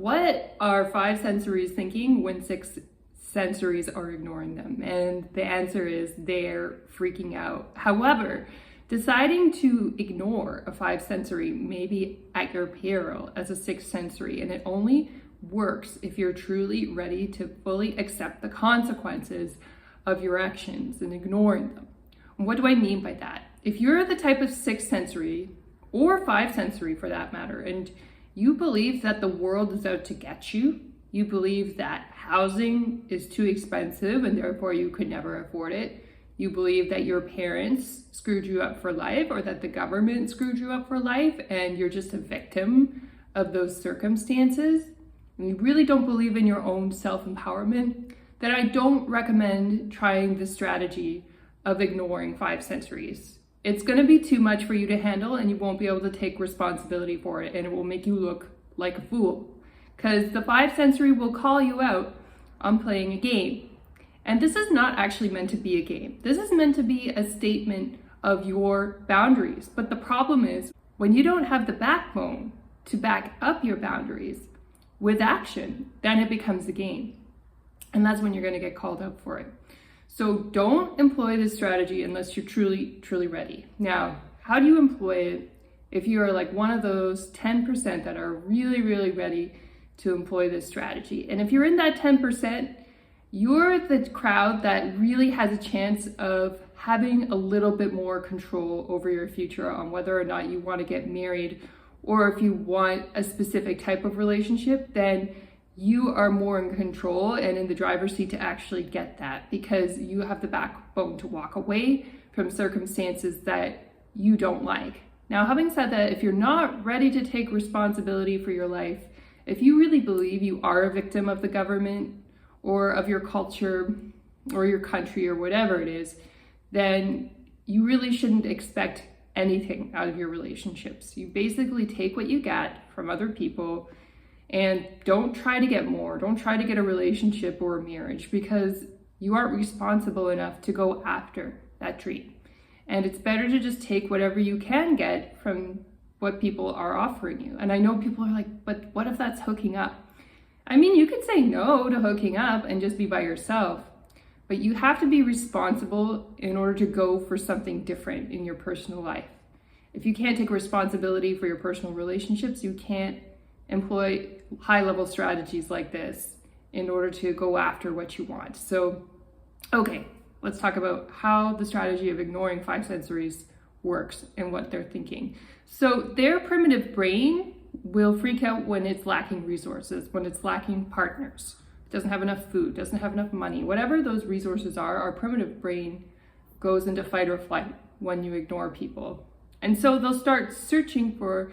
what are 5 sensories thinking when 6 sensories are ignoring them? And the answer is they're freaking out. However, deciding to ignore a 5 sensory may be at your peril as a 6 sensory, and it only works if you're truly ready to fully accept the consequences of your actions and ignoring them. And what do I mean by that? If you're the type of 6 sensory or 5 sensory for that matter, and you believe that the world is out to get you, you believe that housing is too expensive and therefore you could never afford it, you believe that your parents screwed you up for life or that the government screwed you up for life and you're just a victim of those circumstances, and you really don't believe in your own self-empowerment, then I don't recommend trying the strategy of ignoring 5 sensories. It's going to be too much for you to handle and you won't be able to take responsibility for it, and it will make you look like a fool because the 5 sensory will call you out on playing a game. And this is not actually meant to be a game. This is meant to be a statement of your boundaries. But the problem is when you don't have the backbone to back up your boundaries with action, then it becomes a game. And that's when you're going to get called out for it. So don't employ this strategy unless you're truly ready. Now, how do you employ it if you are like one of those 10% that are really ready to employ this strategy? And if you're in that 10%, you're the crowd that really has a chance of having a little bit more control over your future on whether or not you want to get married, or if you want a specific type of relationship, then you are more in control and in the driver's seat to actually get that, because you have the backbone to walk away from circumstances that you don't like. Now, having said that, if you're not ready to take responsibility for your life, if you really believe you are a victim of the government or of your culture or your country or whatever it is, then you really shouldn't expect anything out of your relationships. You basically take what you get from other people and don't try to get more. Don't try to get a relationship or a marriage because you aren't responsible enough to go after that dream. And it's better to just take whatever you can get from what people are offering you. And I know people are like, but what if that's hooking up? I mean, you could say no to hooking up and just be by yourself, but you have to be responsible in order to go for something different in your personal life. If you can't take responsibility for your personal relationships, you can't employ high-level strategies like this in order to go after what you want. So, okay, let's talk about how the strategy of ignoring 5 sensories works and what they're thinking. So their primitive brain will freak out when it's lacking resources, when it's lacking partners, doesn't have enough food, doesn't have enough money, whatever those resources are, our primitive brain goes into fight or flight when you ignore people. And so they'll start searching for,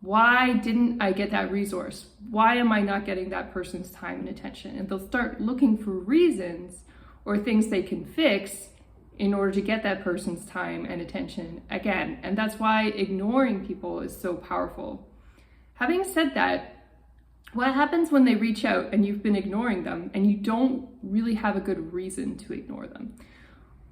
why didn't I get that resource? Why am I not getting that person's time and attention? And they'll start looking for reasons or things they can fix in order to get that person's time and attention again. And that's why ignoring people is so powerful. Having said that, what happens when they reach out and you've been ignoring them and you don't really have a good reason to ignore them?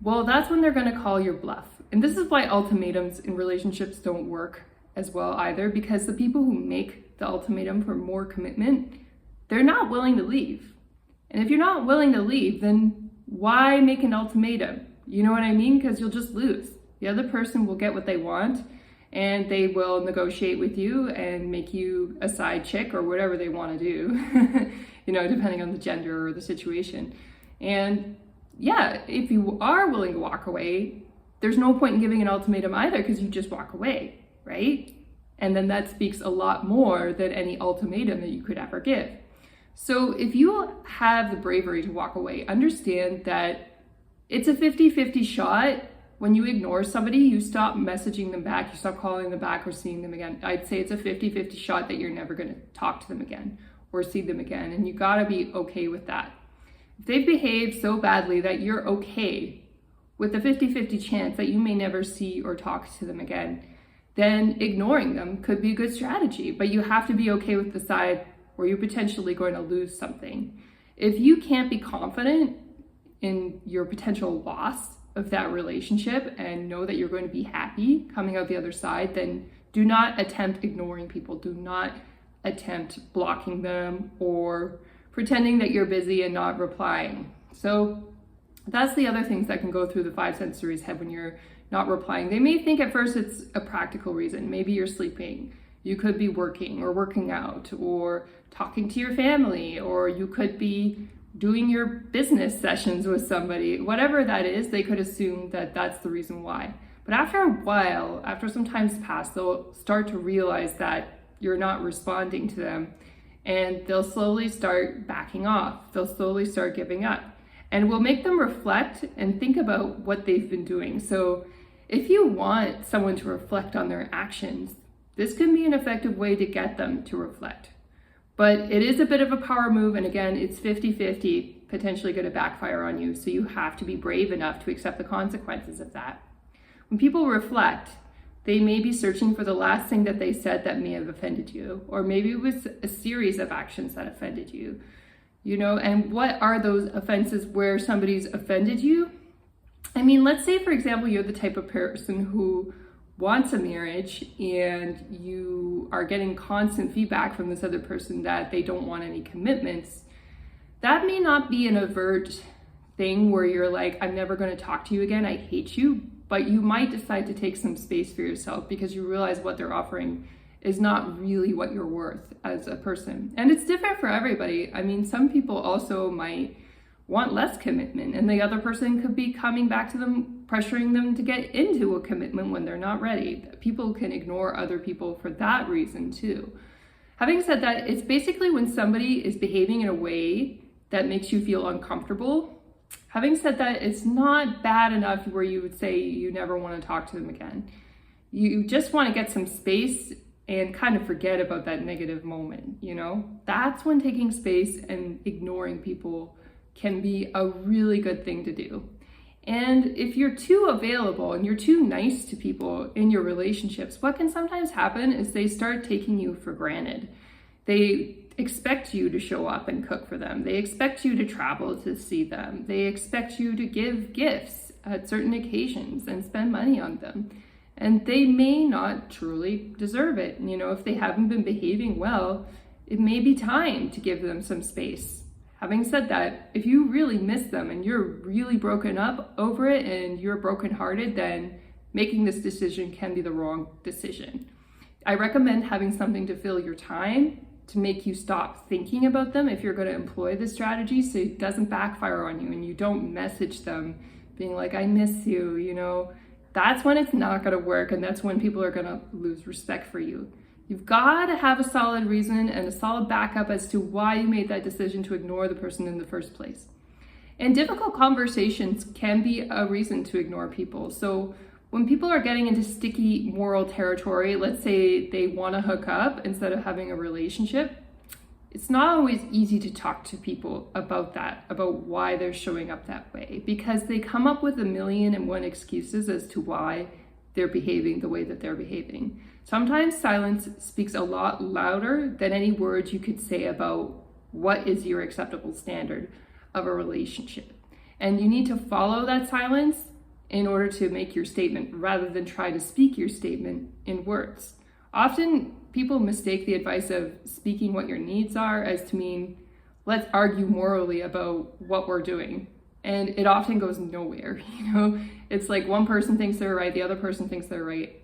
Well, that's when they're going to call your bluff. And this is why ultimatums in relationships don't work as well either, because the people who make the ultimatum for more commitment, they're not willing to leave. And if you're not willing to leave, then why make an ultimatum? You know what I mean? Because you'll just lose. The other person will get what they want and they will negotiate with you and make you a side chick or whatever they want to do, you know, depending on the gender or the situation. And yeah, if you are willing to walk away, there's no point in giving an ultimatum either, because you just walk away, right? And then that speaks a lot more than any ultimatum that you could ever give. So if you have the bravery to walk away, understand that it's a 50-50 shot. When you ignore somebody, you stop messaging them back, you stop calling them back or seeing them again. I'd say it's a 50-50 shot that you're never going to talk to them again or see them again. And you got to be okay with that. If they've behaved so badly that you're okay with the 50-50 chance that you may never see or talk to them again, then ignoring them could be a good strategy. But you have to be okay with the side where you're potentially going to lose something. If you can't be confident in your potential loss of that relationship and know that you're going to be happy coming out the other side, then do not attempt ignoring people. Do not attempt blocking them or pretending that you're busy and not replying. So that's the other things that can go through the 5 sensories head when you're not replying. They may think at first it's a practical reason. Maybe you're sleeping. You could be working or working out or talking to your family, or you could be doing your business sessions with somebody. Whatever that is, they could assume that that's the reason why. But after a while, after some time's passed, they'll start to realize that you're not responding to them, and they'll slowly start backing off. They'll slowly start giving up. And we'll make them reflect and think about what they've been doing. So if you want someone to reflect on their actions, this can be an effective way to get them to reflect. But it is a bit of a power move, and again, it's 50-50, potentially going to backfire on you, so you have to be brave enough to accept the consequences of that. When people reflect, they may be searching for the last thing that they said that may have offended you, or maybe it was a series of actions that offended you, and what are those offenses where somebody's offended you? I mean, let's say, for example, you're the type of person who wants a marriage and you are getting constant feedback from this other person that they don't want any commitments. That may not be an overt thing where you're like, I'm never going to talk to you again, I hate you, but you might decide to take some space for yourself because you realize what they're offering is not really what you're worth as a person. And it's different for everybody. I mean, some people also might want less commitment, and the other person could be coming back to them, pressuring them to get into a commitment when they're not ready. People can ignore other people for that reason too. Having said that, it's basically when somebody is behaving in a way that makes you feel uncomfortable. Having said that, it's not bad enough where you would say you never want to talk to them again. You just want to get some space and kind of forget about that negative moment, That's when taking space and ignoring people can be a really good thing to do. And if you're too available and you're too nice to people in your relationships, what can sometimes happen is they start taking you for granted. They expect you to show up and cook for them. They expect you to travel to see them. They expect you to give gifts at certain occasions and spend money on them. And they may not truly deserve it. If they haven't been behaving well, it may be time to give them some space. Having said that, if you really miss them and you're really broken up over it and you're brokenhearted, then making this decision can be the wrong decision. I recommend having something to fill your time to make you stop thinking about them if you're going to employ this strategy, so it doesn't backfire on you and you don't message them being like, I miss you, That's when it's not going to work, and that's when people are going to lose respect for you. You've got to have a solid reason and a solid backup as to why you made that decision to ignore the person in the first place. And difficult conversations can be a reason to ignore people. So when people are getting into sticky moral territory, let's say they want to hook up instead of having a relationship, it's not always easy to talk to people about that, about why they're showing up that way, because they come up with 1,000,001 excuses as to why they're behaving the way that they're behaving. Sometimes silence speaks a lot louder than any words you could say about what is your acceptable standard of a relationship. And you need to follow that silence in order to make your statement rather than try to speak your statement in words. Often people mistake the advice of speaking what your needs are as to mean, let's argue morally about what we're doing. And it often goes nowhere, It's like one person thinks they're right, the other person thinks they're right.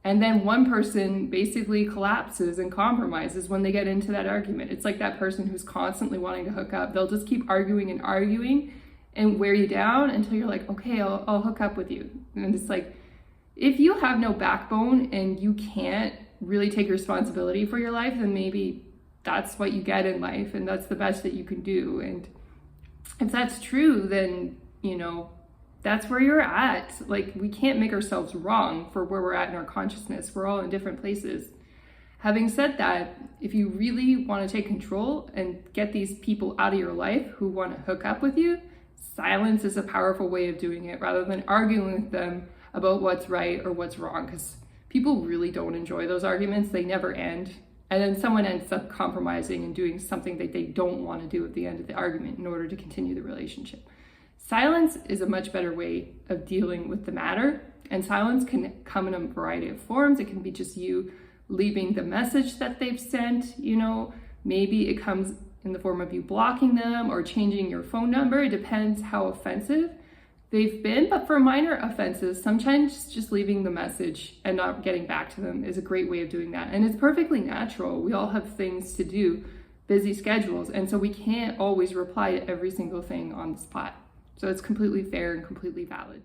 And then one person basically collapses and compromises when they get into that argument. It's like that person who's constantly wanting to hook up. They'll just keep arguing and wear you down until you're like, okay, I'll hook up with you. And it's like, if you have no backbone and you can't really take responsibility for your life, then maybe that's what you get in life and that's the best that you can do. And if that's true, then, that's where you're at. Like, we can't make ourselves wrong for where we're at in our consciousness. We're all in different places. Having said that, if you really want to take control and get these people out of your life who want to hook up with you, silence is a powerful way of doing it rather than arguing with them about what's right or what's wrong, because people really don't enjoy those arguments. They never end. And then someone ends up compromising and doing something that they don't want to do at the end of the argument in order to continue the relationship. Silence is a much better way of dealing with the matter, and silence can come in a variety of forms. It can be just you leaving the message that they've sent, maybe it comes in the form of you blocking them or changing your phone number. It depends how offensive they've been, but for minor offenses, sometimes just leaving the message and not getting back to them is a great way of doing that. And it's perfectly natural. We all have things to do, busy schedules, and so we can't always reply to every single thing on the spot. So it's completely fair and completely valid.